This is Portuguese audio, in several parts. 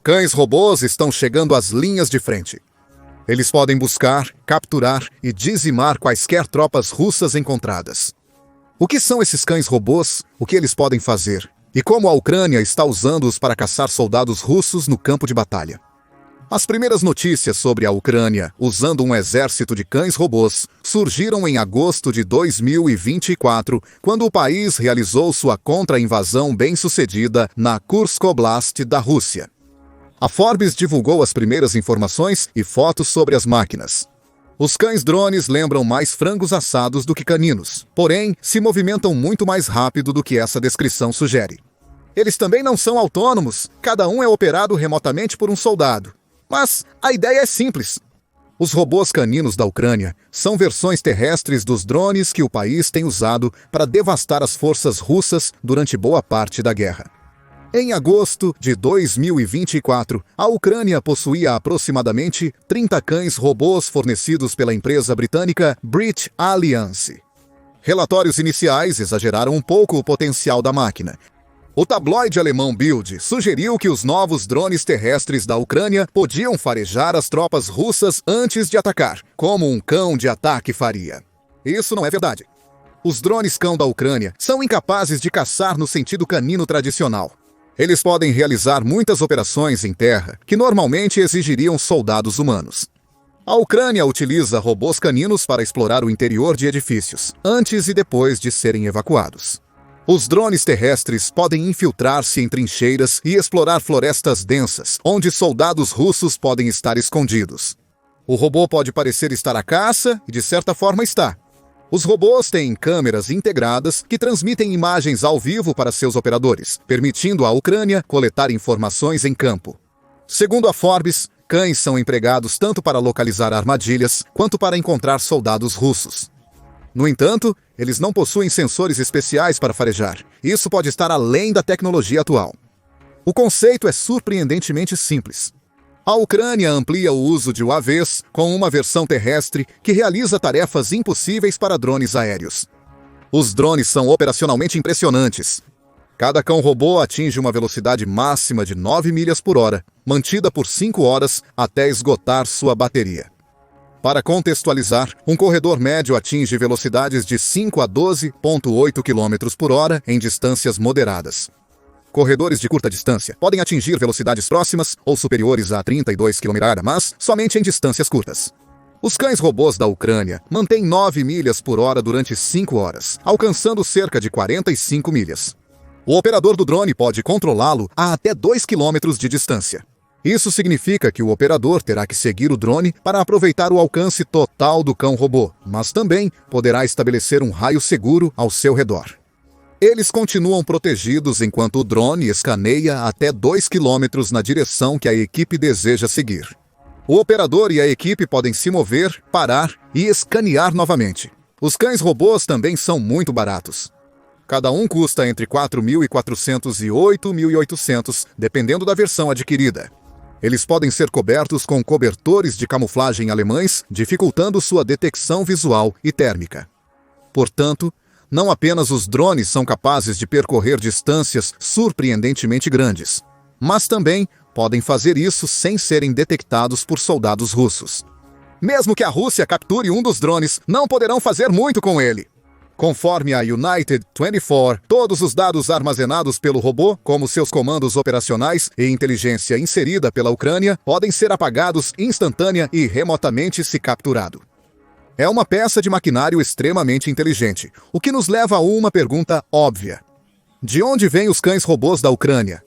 Cães robôs estão chegando às linhas de frente. Eles podem buscar, capturar e dizimar quaisquer tropas russas encontradas. O que são esses cães robôs? O que eles podem fazer? E como a Ucrânia está usando-os para caçar soldados russos no campo de batalha? As primeiras notícias sobre a Ucrânia usando um exército de cães robôs surgiram em agosto de 2024, quando o país realizou sua contra-invasão bem-sucedida na Kursk Oblast da Rússia. A Forbes divulgou as primeiras informações e fotos sobre as máquinas. Os cães-drones lembram mais frangos assados do que caninos, porém, se movimentam muito mais rápido do que essa descrição sugere. Eles também não são autônomos, cada um é operado remotamente por um soldado. Mas a ideia é simples. Os robôs caninos da Ucrânia são versões terrestres dos drones que o país tem usado para devastar as forças russas durante boa parte da guerra. Em agosto de 2024, a Ucrânia possuía aproximadamente 30 cães robôs fornecidos pela empresa britânica Brit Alliance. Relatórios iniciais exageraram um pouco o potencial da máquina. O tabloide alemão Bild sugeriu que os novos drones terrestres da Ucrânia podiam farejar as tropas russas antes de atacar, como um cão de ataque faria. Isso não é verdade. Os drones cão da Ucrânia são incapazes de caçar no sentido canino tradicional. Eles podem realizar muitas operações em terra que normalmente exigiriam soldados humanos. A Ucrânia utiliza robôs caninos para explorar o interior de edifícios, antes e depois de serem evacuados. Os drones terrestres podem infiltrar-se em trincheiras e explorar florestas densas, onde soldados russos podem estar escondidos. O robô pode parecer estar à caça, e de certa forma está. Os robôs têm câmeras integradas que transmitem imagens ao vivo para seus operadores, permitindo à Ucrânia coletar informações em campo. Segundo a Forbes, cães são empregados tanto para localizar armadilhas quanto para encontrar soldados russos. No entanto, eles não possuem sensores especiais para farejar. Isso pode estar além da tecnologia atual. O conceito é surpreendentemente simples. A Ucrânia amplia o uso de UAVs com uma versão terrestre que realiza tarefas impossíveis para drones aéreos. Os drones são operacionalmente impressionantes. Cada cão robô atinge uma velocidade máxima de 9 milhas por hora, mantida por 5 horas até esgotar sua bateria. Para contextualizar, um corredor médio atinge velocidades de 5 a 12,8 km por hora em distâncias moderadas. Corredores de curta distância podem atingir velocidades próximas ou superiores a 32 km/h, mas somente em distâncias curtas. Os cães robôs da Ucrânia mantêm 9 milhas por hora durante 5 horas, alcançando cerca de 45 milhas. O operador do drone pode controlá-lo a até 2 km de distância. Isso significa que o operador terá que seguir o drone para aproveitar o alcance total do cão robô, mas também poderá estabelecer um raio seguro ao seu redor. Eles continuam protegidos enquanto o drone escaneia até 2 km na direção que a equipe deseja seguir. O operador e a equipe podem se mover, parar e escanear novamente. Os cães robôs também são muito baratos. Cada um custa entre 4.400 e 8.800, dependendo da versão adquirida. Eles podem ser cobertos com cobertores de camuflagem alemães, dificultando sua detecção visual e térmica. Portanto, não apenas os drones são capazes de percorrer distâncias surpreendentemente grandes, mas também podem fazer isso sem serem detectados por soldados russos. Mesmo que a Rússia capture um dos drones, não poderão fazer muito com ele. Conforme a United 24, todos os dados armazenados pelo robô, como seus comandos operacionais e inteligência inserida pela Ucrânia, podem ser apagados instantânea e remotamente se capturado. É uma peça de maquinário extremamente inteligente, o que nos leva a uma pergunta óbvia. De onde vêm os cães robôs da Ucrânia?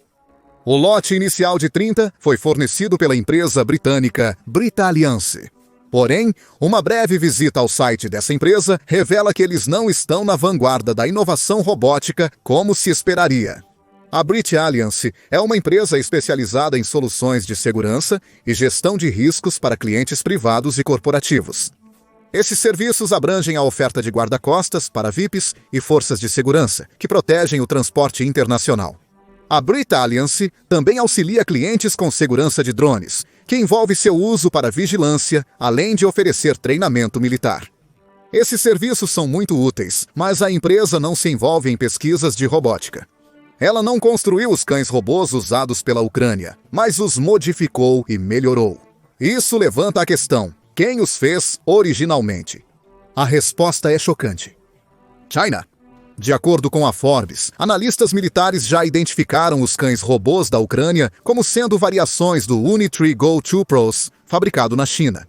O lote inicial de 30 foi fornecido pela empresa britânica Brit Alliance. Porém, uma breve visita ao site dessa empresa revela que eles não estão na vanguarda da inovação robótica como se esperaria. A Brit Alliance é uma empresa especializada em soluções de segurança e gestão de riscos para clientes privados e corporativos. Esses serviços abrangem a oferta de guarda-costas para VIPs e forças de segurança, que protegem o transporte internacional. A Brit Alliance também auxilia clientes com segurança de drones, que envolve seu uso para vigilância, além de oferecer treinamento militar. Esses serviços são muito úteis, mas a empresa não se envolve em pesquisas de robótica. Ela não construiu os cães robôs usados pela Ucrânia, mas os modificou e melhorou. Isso levanta a questão: quem os fez originalmente? A resposta é chocante. China. De acordo com a Forbes, analistas militares já identificaram os cães robôs da Ucrânia como sendo variações do Unitree Go 2 Pros, fabricado na China.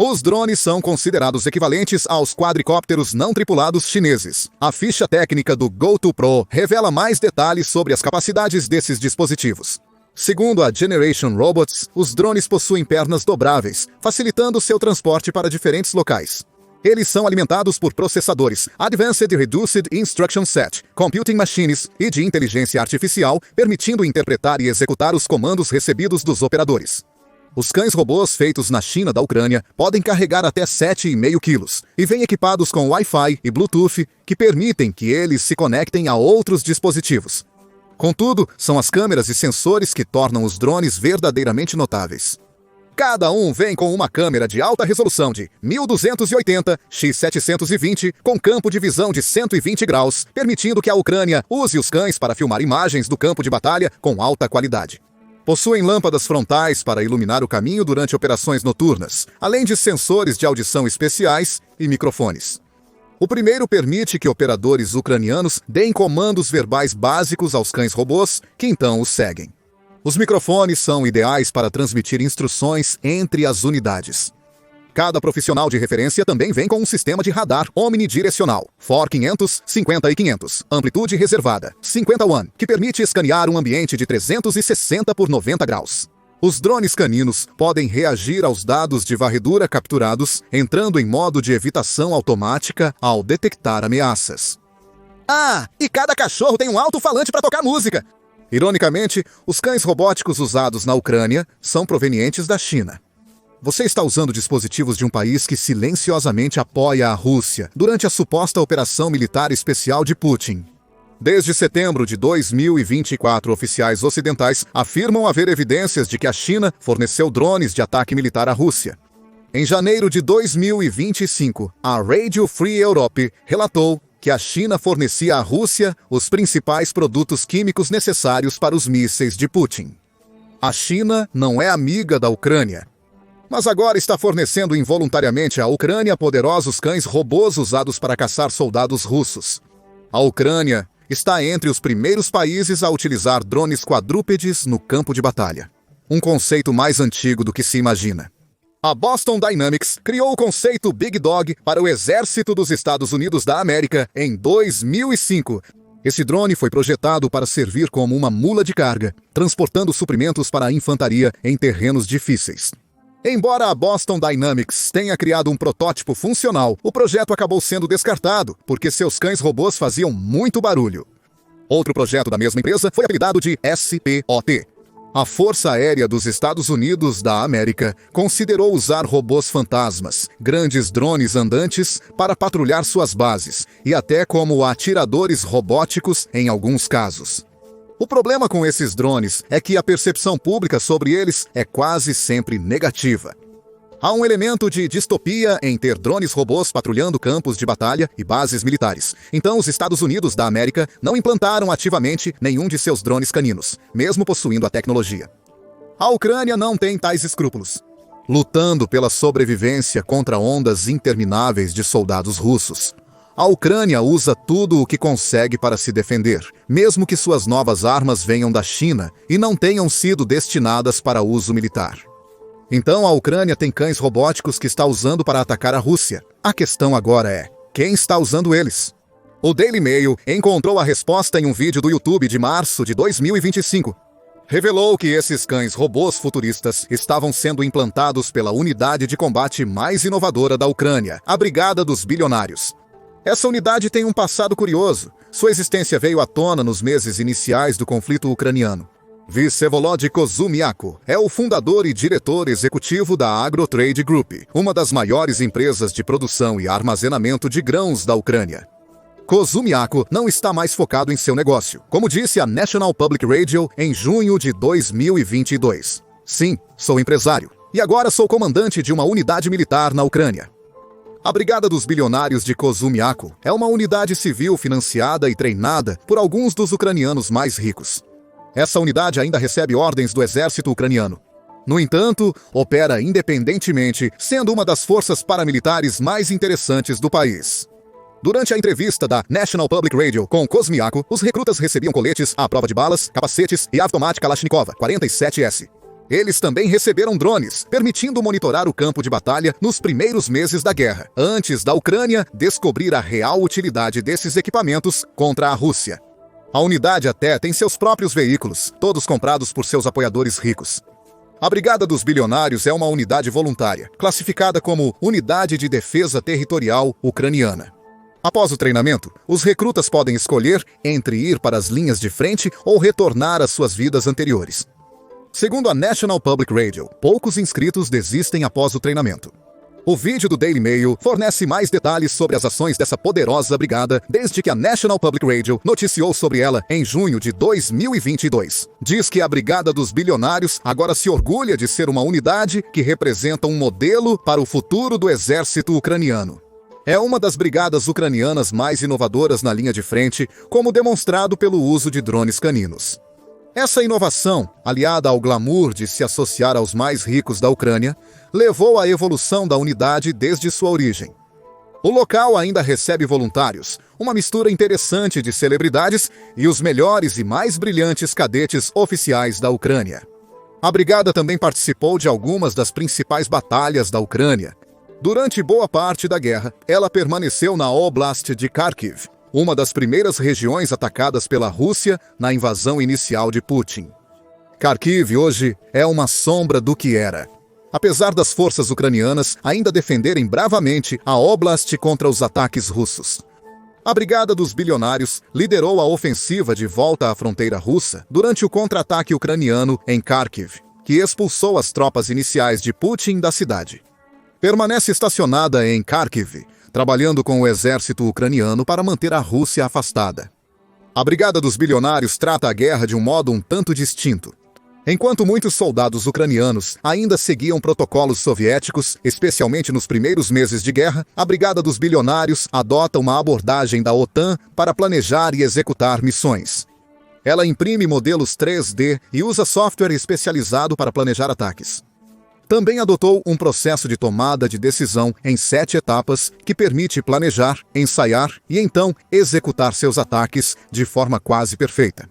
Os drones são considerados equivalentes aos quadricópteros não tripulados chineses. A ficha técnica do Go 2 Pro revela mais detalhes sobre as capacidades desses dispositivos. Segundo a Generation Robots, os drones possuem pernas dobráveis, facilitando seu transporte para diferentes locais. Eles são alimentados por processadores Advanced Reduced Instruction Set, Computing Machines e de inteligência artificial, permitindo interpretar e executar os comandos recebidos dos operadores. Os cães robôs feitos na China da Ucrânia podem carregar até 7,5 quilos e vêm equipados com Wi-Fi e Bluetooth que permitem que eles se conectem a outros dispositivos. Contudo, são as câmeras e sensores que tornam os drones verdadeiramente notáveis. Cada um vem com uma câmera de alta resolução de 1280x720 com campo de visão de 120 graus, permitindo que a Ucrânia use os cães para filmar imagens do campo de batalha com alta qualidade. Possuem lâmpadas frontais para iluminar o caminho durante operações noturnas, além de sensores de audição especiais e microfones. O primeiro permite que operadores ucranianos deem comandos verbais básicos aos cães robôs, que então os seguem. Os microfones são ideais para transmitir instruções entre as unidades. Cada profissional de referência também vem com um sistema de radar omnidirecional, FOR 500, 50 e 500, amplitude reservada, 50 WAN, que permite escanear um ambiente de 360 por 90 graus. Os drones caninos podem reagir aos dados de varredura capturados, entrando em modo de evitação automática ao detectar ameaças. Ah, e cada cachorro tem um alto-falante para tocar música! Ironicamente, os cães robóticos usados na Ucrânia são provenientes da China. Você está usando dispositivos de um país que silenciosamente apoia a Rússia durante a suposta operação militar especial de Putin. Desde setembro de 2024, oficiais ocidentais afirmam haver evidências de que a China forneceu drones de ataque militar à Rússia. Em janeiro de 2025, a Radio Free Europe relatou que a China fornecia à Rússia os principais produtos químicos necessários para os mísseis de Putin. A China não é amiga da Ucrânia, mas agora está fornecendo involuntariamente à Ucrânia poderosos cães robôs usados para caçar soldados russos. A Ucrânia está entre os primeiros países a utilizar drones quadrúpedes no campo de batalha. Um conceito mais antigo do que se imagina. A Boston Dynamics criou o conceito Big Dog para o Exército dos Estados Unidos da América em 2005. Esse drone foi projetado para servir como uma mula de carga, transportando suprimentos para a infantaria em terrenos difíceis. Embora a Boston Dynamics tenha criado um protótipo funcional, o projeto acabou sendo descartado, porque seus cães robôs faziam muito barulho. Outro projeto da mesma empresa foi apelidado de SPOT. A Força Aérea dos Estados Unidos da América considerou usar robôs fantasmas, grandes drones andantes, para patrulhar suas bases, e até como atiradores robóticos em alguns casos. O problema com esses drones é que a percepção pública sobre eles é quase sempre negativa. Há um elemento de distopia em ter drones robôs patrulhando campos de batalha e bases militares. Então, os Estados Unidos da América não implantaram ativamente nenhum de seus drones caninos, mesmo possuindo a tecnologia. A Ucrânia não tem tais escrúpulos, lutando pela sobrevivência contra ondas intermináveis de soldados russos. A Ucrânia usa tudo o que consegue para se defender, mesmo que suas novas armas venham da China e não tenham sido destinadas para uso militar. Então a Ucrânia tem cães robóticos que está usando para atacar a Rússia. A questão agora é, quem está usando eles? O Daily Mail encontrou a resposta em um vídeo do YouTube de março de 2025. Revelou que esses cães robôs futuristas estavam sendo implantados pela unidade de combate mais inovadora da Ucrânia, a Brigada dos Bilionários. Essa unidade tem um passado curioso. Sua existência veio à tona nos meses iniciais do conflito ucraniano. Vsevolod Kozumiako é o fundador e diretor executivo da Agrotrade Group, uma das maiores empresas de produção e armazenamento de grãos da Ucrânia. Kozumiako não está mais focado em seu negócio, como disse a National Public Radio em junho de 2022. Sim, sou empresário, e agora sou comandante de uma unidade militar na Ucrânia. A Brigada dos Bilionários de Kozumiaku é uma unidade civil financiada e treinada por alguns dos ucranianos mais ricos. Essa unidade ainda recebe ordens do exército ucraniano. No entanto, opera independentemente, sendo uma das forças paramilitares mais interessantes do país. Durante a entrevista da National Public Radio com Kozumiaku, os recrutas recebiam coletes à prova de balas, capacetes e automática Kalashnikov 47S. Eles também receberam drones, permitindo monitorar o campo de batalha nos primeiros meses da guerra, antes da Ucrânia descobrir a real utilidade desses equipamentos contra a Rússia. A unidade até tem seus próprios veículos, todos comprados por seus apoiadores ricos. A Brigada dos Bilionários é uma unidade voluntária, classificada como Unidade de Defesa Territorial Ucraniana. Após o treinamento, os recrutas podem escolher entre ir para as linhas de frente ou retornar às suas vidas anteriores. Segundo a National Public Radio, poucos inscritos desistem após o treinamento. O vídeo do Daily Mail fornece mais detalhes sobre as ações dessa poderosa brigada desde que a National Public Radio noticiou sobre ela em junho de 2022. Diz que a Brigada dos Bilionários agora se orgulha de ser uma unidade que representa um modelo para o futuro do exército ucraniano. É uma das brigadas ucranianas mais inovadoras na linha de frente, como demonstrado pelo uso de drones caninos. Essa inovação, aliada ao glamour de se associar aos mais ricos da Ucrânia, levou à evolução da unidade desde sua origem. O local ainda recebe voluntários, uma mistura interessante de celebridades e os melhores e mais brilhantes cadetes oficiais da Ucrânia. A brigada também participou de algumas das principais batalhas da Ucrânia. Durante boa parte da guerra, ela permaneceu na Oblast de Kharkiv, uma das primeiras regiões atacadas pela Rússia na invasão inicial de Putin. Kharkiv hoje é uma sombra do que era. Apesar das forças ucranianas ainda defenderem bravamente a Oblast contra os ataques russos. A Brigada dos Bilionários liderou a ofensiva de volta à fronteira russa durante o contra-ataque ucraniano em Kharkiv, que expulsou as tropas iniciais de Putin da cidade. Permanece estacionada em Kharkiv, trabalhando com o exército ucraniano para manter a Rússia afastada. A Brigada dos Bilionários trata a guerra de um modo um tanto distinto. Enquanto muitos soldados ucranianos ainda seguiam protocolos soviéticos, especialmente nos primeiros meses de guerra, a Brigada dos Bilionários adota uma abordagem da OTAN para planejar e executar missões. Ela imprime modelos 3D e usa software especializado para planejar ataques. Também adotou um processo de tomada de decisão em 7 etapas que permite planejar, ensaiar e então executar seus ataques de forma quase perfeita.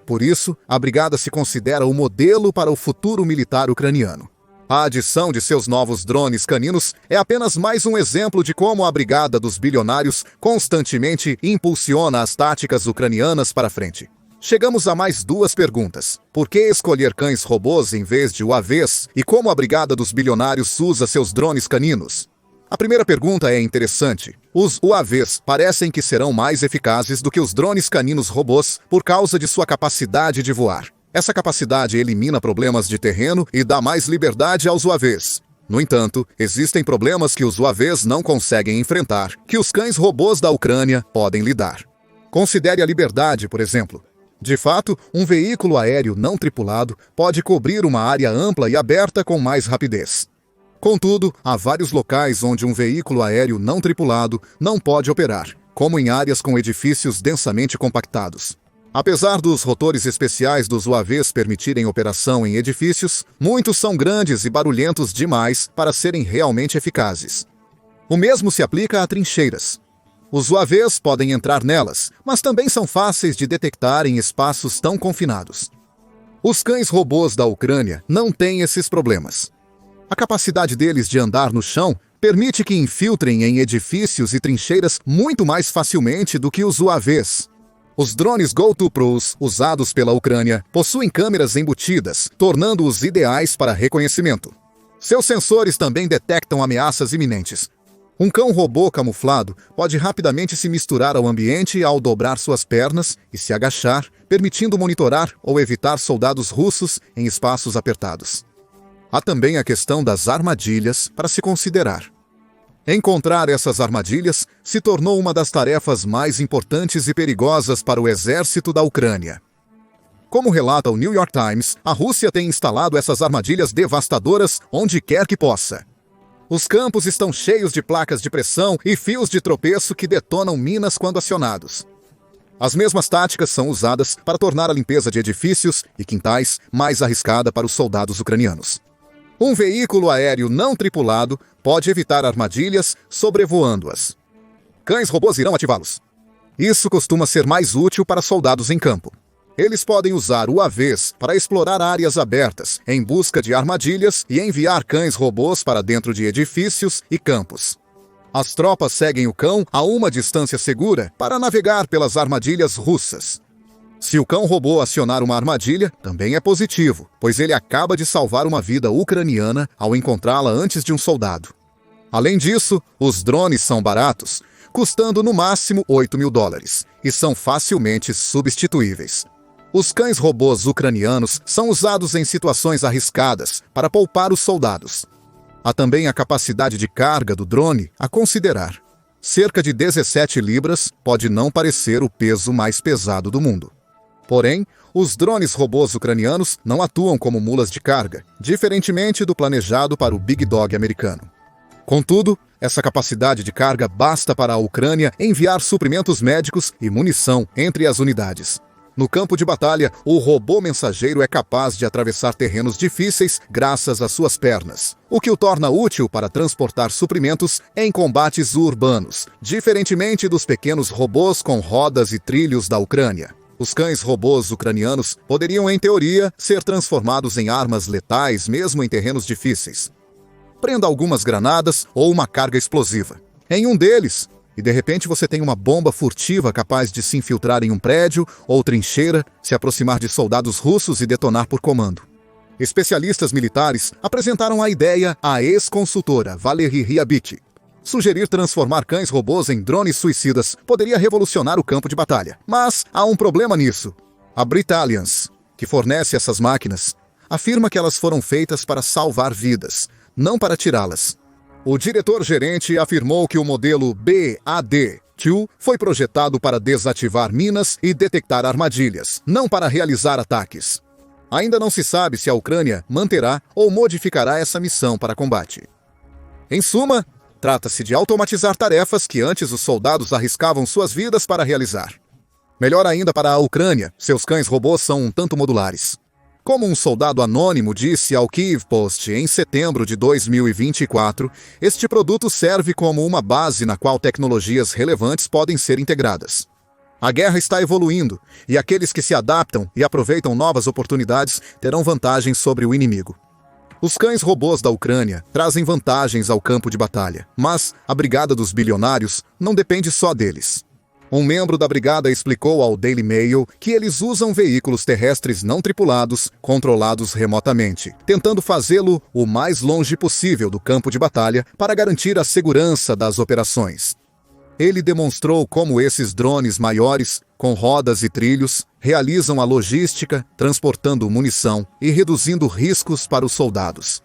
Por isso, a brigada se considera o modelo para o futuro militar ucraniano. A adição de seus novos drones caninos é apenas mais um exemplo de como a Brigada dos Bilionários constantemente impulsiona as táticas ucranianas para frente. Chegamos a mais 2 perguntas. Por que escolher cães robôs em vez de UAVs e como a Brigada dos Bilionários usa seus drones caninos? A primeira pergunta é interessante. Os UAVs parecem que serão mais eficazes do que os drones caninos robôs por causa de sua capacidade de voar. Essa capacidade elimina problemas de terreno e dá mais liberdade aos UAVs. No entanto, existem problemas que os UAVs não conseguem enfrentar, que os cães robôs da Ucrânia podem lidar. Considere a liberdade, por exemplo. De fato, um veículo aéreo não tripulado pode cobrir uma área ampla e aberta com mais rapidez. Contudo, há vários locais onde um veículo aéreo não tripulado não pode operar, como em áreas com edifícios densamente compactados. Apesar dos rotores especiais dos UAVs permitirem operação em edifícios, muitos são grandes e barulhentos demais para serem realmente eficazes. O mesmo se aplica a trincheiras. Os UAVs podem entrar nelas, mas também são fáceis de detectar em espaços tão confinados. Os cães robôs da Ucrânia não têm esses problemas. A capacidade deles de andar no chão permite que infiltrem em edifícios e trincheiras muito mais facilmente do que os UAVs. Os drones Go2Pros, usados pela Ucrânia, possuem câmeras embutidas, tornando-os ideais para reconhecimento. Seus sensores também detectam ameaças iminentes. Um cão robô camuflado pode rapidamente se misturar ao ambiente ao dobrar suas pernas e se agachar, permitindo monitorar ou evitar soldados russos em espaços apertados. Há também a questão das armadilhas para se considerar. Encontrar essas armadilhas se tornou uma das tarefas mais importantes e perigosas para o exército da Ucrânia. Como relata o New York Times, a Rússia tem instalado essas armadilhas devastadoras onde quer que possa. Os campos estão cheios de placas de pressão e fios de tropeço que detonam minas quando acionados. As mesmas táticas são usadas para tornar a limpeza de edifícios e quintais mais arriscada para os soldados ucranianos. Um veículo aéreo não tripulado pode evitar armadilhas sobrevoando-as. Cães robôs irão ativá-los. Isso costuma ser mais útil para soldados em campo. Eles podem usar UAVs para explorar áreas abertas em busca de armadilhas e enviar cães robôs para dentro de edifícios e campos. As tropas seguem o cão a uma distância segura para navegar pelas armadilhas russas. Se o cão robô acionar uma armadilha, também é positivo, pois ele acaba de salvar uma vida ucraniana ao encontrá-la antes de um soldado. Além disso, os drones são baratos, custando no máximo $8.000, e são facilmente substituíveis. Os cães robôs ucranianos são usados em situações arriscadas para poupar os soldados. Há também a capacidade de carga do drone a considerar. Cerca de 17 libras pode não parecer o peso mais pesado do mundo. Porém, os drones robôs ucranianos não atuam como mulas de carga, diferentemente do planejado para o Big Dog americano. Contudo, essa capacidade de carga basta para a Ucrânia enviar suprimentos médicos e munição entre as unidades. No campo de batalha, o robô mensageiro é capaz de atravessar terrenos difíceis graças às suas pernas, o que o torna útil para transportar suprimentos em combates urbanos, diferentemente dos pequenos robôs com rodas e trilhos da Ucrânia. Os cães robôs ucranianos poderiam, em teoria, ser transformados em armas letais mesmo em terrenos difíceis. Prenda algumas granadas ou uma carga explosiva em um deles, e de repente você tem uma bomba furtiva capaz de se infiltrar em um prédio ou trincheira, se aproximar de soldados russos e detonar por comando. Especialistas militares apresentaram a ideia à ex-consultora Valery Ryabich. Sugerir transformar cães robôs em drones suicidas poderia revolucionar o campo de batalha. Mas há um problema nisso. A Britalliance, que fornece essas máquinas, afirma que elas foram feitas para salvar vidas, não para tirá-las. O diretor-gerente afirmou que o modelo BAD-2 foi projetado para desativar minas e detectar armadilhas, não para realizar ataques. Ainda não se sabe se a Ucrânia manterá ou modificará essa missão para combate. Em suma, trata-se de automatizar tarefas que antes os soldados arriscavam suas vidas para realizar. Melhor ainda para a Ucrânia, seus cães robôs são um tanto modulares. Como um soldado anônimo disse ao Kyiv Post em setembro de 2024, este produto serve como uma base na qual tecnologias relevantes podem ser integradas. A guerra está evoluindo, e aqueles que se adaptam e aproveitam novas oportunidades terão vantagens sobre o inimigo. Os cães robôs da Ucrânia trazem vantagens ao campo de batalha, mas a Brigada dos Bilionários não depende só deles. Um membro da brigada explicou ao Daily Mail que eles usam veículos terrestres não tripulados, controlados remotamente, tentando fazê-lo o mais longe possível do campo de batalha para garantir a segurança das operações. Ele demonstrou como esses drones maiores, com rodas e trilhos, realizam a logística, transportando munição e reduzindo riscos para os soldados.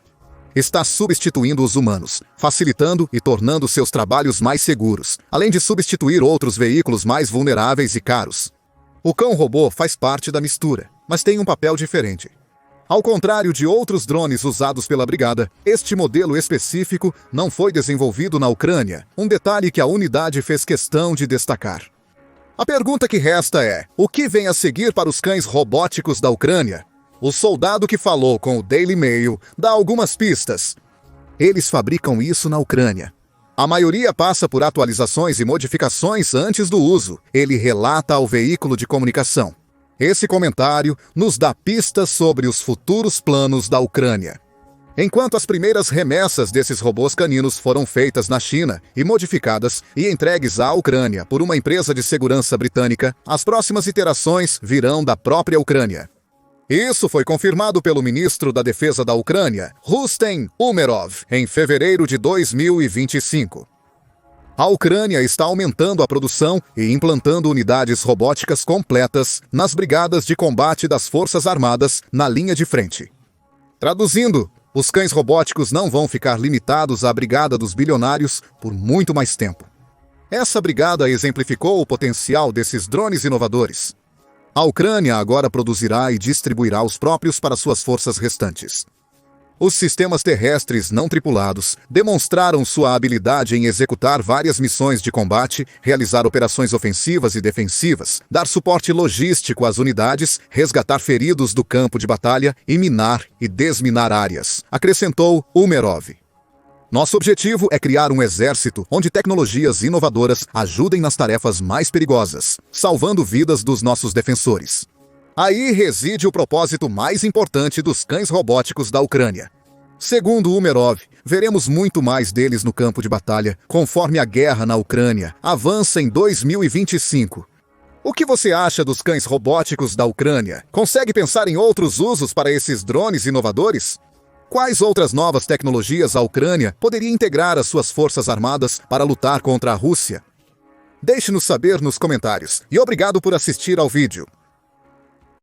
Está substituindo os humanos, facilitando e tornando seus trabalhos mais seguros, além de substituir outros veículos mais vulneráveis e caros. O cão-robô faz parte da mistura, mas tem um papel diferente. Ao contrário de outros drones usados pela brigada, este modelo específico não foi desenvolvido na Ucrânia, um detalhe que a unidade fez questão de destacar. A pergunta que resta é: o que vem a seguir para os cães robóticos da Ucrânia? O soldado que falou com o Daily Mail dá algumas pistas. Eles fabricam isso na Ucrânia. A maioria passa por atualizações e modificações antes do uso, ele relata ao veículo de comunicação. Esse comentário nos dá pistas sobre os futuros planos da Ucrânia. Enquanto as primeiras remessas desses robôs caninos foram feitas na China e modificadas e entregues à Ucrânia por uma empresa de segurança britânica, as próximas iterações virão da própria Ucrânia. Isso foi confirmado pelo ministro da Defesa da Ucrânia, Rustem Umerov, em fevereiro de 2025. A Ucrânia está aumentando a produção e implantando unidades robóticas completas nas brigadas de combate das Forças Armadas na linha de frente. Traduzindo, os cães robóticos não vão ficar limitados à Brigada dos Bilionários por muito mais tempo. Essa brigada exemplificou o potencial desses drones inovadores. A Ucrânia agora produzirá e distribuirá os próprios para suas forças restantes. Os sistemas terrestres não tripulados demonstraram sua habilidade em executar várias missões de combate, realizar operações ofensivas e defensivas, dar suporte logístico às unidades, resgatar feridos do campo de batalha e minar e desminar áreas, acrescentou Umerov. Nosso objetivo é criar um exército onde tecnologias inovadoras ajudem nas tarefas mais perigosas, salvando vidas dos nossos defensores. Aí reside o propósito mais importante dos cães robóticos da Ucrânia. Segundo Umerov, veremos muito mais deles no campo de batalha, conforme a guerra na Ucrânia avança em 2025. O que você acha dos cães robóticos da Ucrânia? Consegue pensar em outros usos para esses drones inovadores? Quais outras novas tecnologias a Ucrânia poderia integrar às suas forças armadas para lutar contra a Rússia? Deixe-nos saber nos comentários. E obrigado por assistir ao vídeo.